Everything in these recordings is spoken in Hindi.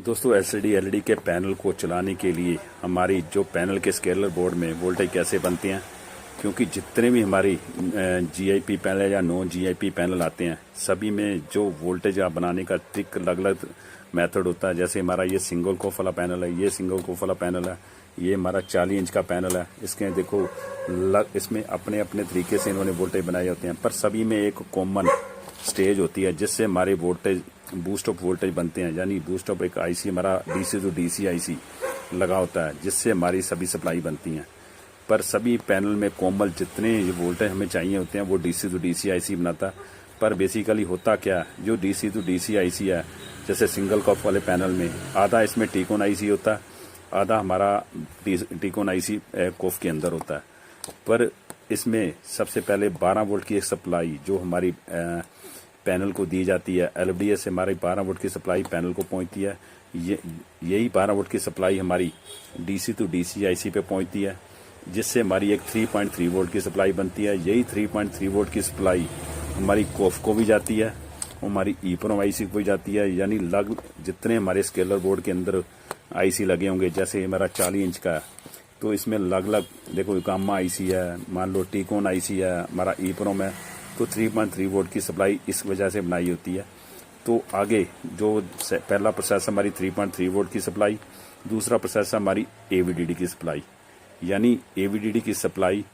दोस्तों एलसीडी एलईडी के पैनल को चलाने के लिए हमारी जो पैनल के स्केलर बोर्ड में वोल्टेज कैसे बनते हैं, क्योंकि जितने भी हमारी जीआईपी पैनल या नॉन जीआईपी पैनल आते हैं सभी में जो वोल्टेज आप बनाने का ट्रिक अलग अलग मेथड होता है। जैसे हमारा ये सिंगल कोफ वाला पैनल है, ये सिंगल कोफ वाला पैनल है, ये हमारा 40 इंच का पैनल है। इसके देखो इसमें अपने अपने तरीके से इन्होंने वोल्टेज बनाए होते हैं, पर सभी में एक कॉमन स्टेज होती है जिससे हमारे वोल्टेज बूस्ट ऑफ वोल्टेज बनते हैं। यानी बूस्ट ऑफ एक आईसी हमारा डीसी टू डीसी आईसी लगा होता है जिससे हमारी सभी सप्लाई बनती हैं। पर सभी पैनल में कॉमन जितने वोल्टेज हमें चाहिए होते हैं वो डीसी टू डीसी आईसी बनाता है। पर बेसिकली होता क्या, जो डीसी टू डीसी आईसी है जैसे सिंगल कॉफ वाले पैनल में आधा इसमें टीकोन आईसी होता है, आधा हमारा टीकोन आईसी कोफ के अंदर होता है। पर इसमें सबसे पहले 12 वोल्ट की एक सप्लाई जो हमारी पैनल को दी जाती है, एलएफडीएस से हमारी 12 वोल्ट की सप्लाई पैनल को पहुंचती है। यही 12 वोल्ट की सप्लाई हमारी डीसी टू डीसी आईसी पे पहुंचती है जिससे हमारी एक 3.3 वोल्ट की सप्लाई बनती है। यही 3.3 वोल्ट की सप्लाई हमारी कोफ को भी जाती है, हमारी ईप्रोम आईसी को भी जाती है। यानी जितने हमारे स्केलर बोर्ड के अंदर आईसी लगे होंगे, जैसे हमारा 40 इंच का है तो इसमें अलग अलग देखो गामा आईसी है, मान लो टीकोन आईसी है, हमारा ईप्रोम है, तो 3.3 वोल्ट की सप्लाई इस वजह से बनाई होती है। तो आगे जो पहला प्रोसेस हमारी 3.3 वोल्ट की सप्लाई, दूसरा प्रोसेस हमारी एवीडीडी की सप्लाई, यानी एवीडीडी की सप्लाई।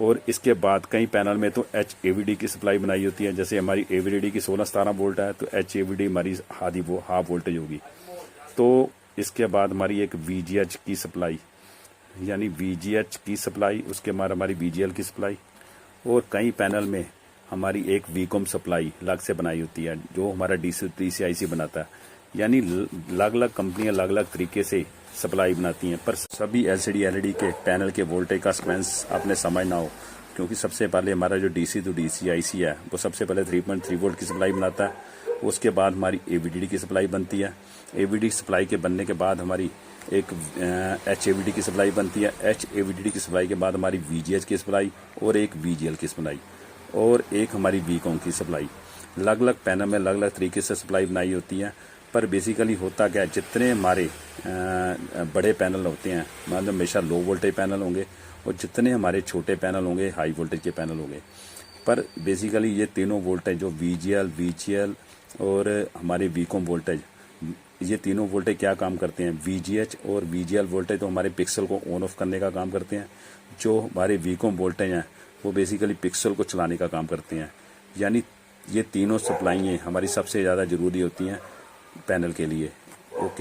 और इसके बाद कई पैनल में तो एच एवीडी की सप्लाई बनाई होती है। जैसे हमारी एवीडीडी की 16-17 वोल्ट है तो एच एवीडी हमारी हाफ वोल्टेज होगी। तो इसके बाद हमारी एक वीजीएच की सप्लाई, यानी वीजीएच की सप्लाई, उसके बाद हमारी वीजीएल की सप्लाई। और कई पैनल में हमारी एक वीकॉम सप्लाई अलग से बनाई होती है जो हमारा डीसीआईसी बनाता है। यानी अलग अलग कंपनियां अलग अलग तरीके से सप्लाई बनाती हैं, पर सभी एलसीडी एलईडी के पैनल के वोल्टेज का सीक्वेंस आपने समझना हो। क्योंकि सबसे पहले हमारा जो डीसी टू डीसी आईसी है वो सबसे पहले 3.3 वोल्ट की सप्लाई बनाता है। उसके बाद हमारी एवीडीडी की सप्लाई बनती है। एवीडी सप्लाई के बनने के बाद हमारी एक एच एवीडी की सप्लाई बनती है। एच एवीडी की सप्लाई के बाद हमारी वीजीएच की सप्लाई और एक वीजीएल की सप्लाई और एक हमारी वीकॉम की सप्लाई। अलग अलग पैनल में अलग अलग तरीके से सप्लाई बनाई होती है। पर बेसिकली होता क्या है, जितने हमारे बड़े पैनल होते हैं मतलब हमेशा लो वोल्टेज पैनल होंगे और जितने हमारे छोटे पैनल होंगे हाई वोल्टेज के पैनल होंगे। पर बेसिकली ये तीनों वोल्टेज जो वीजीएल वीजीएल और हमारे वीकॉम वोल्टेज, ये तीनों वोल्टेज क्या काम करते हैं, वीजीएच और वीजीएल वोल्टेज तो हमारे पिक्सल को ऑन ऑफ करने का काम करते हैं। जो हमारे वीकॉम वोल्टेज हैं वो बेसिकली पिक्सल को चलाने का काम करते हैं। यानी ये तीनों सप्लाइयाँ हमारी सबसे ज़्यादा ज़रूरी होती हैं पैनल के लिए।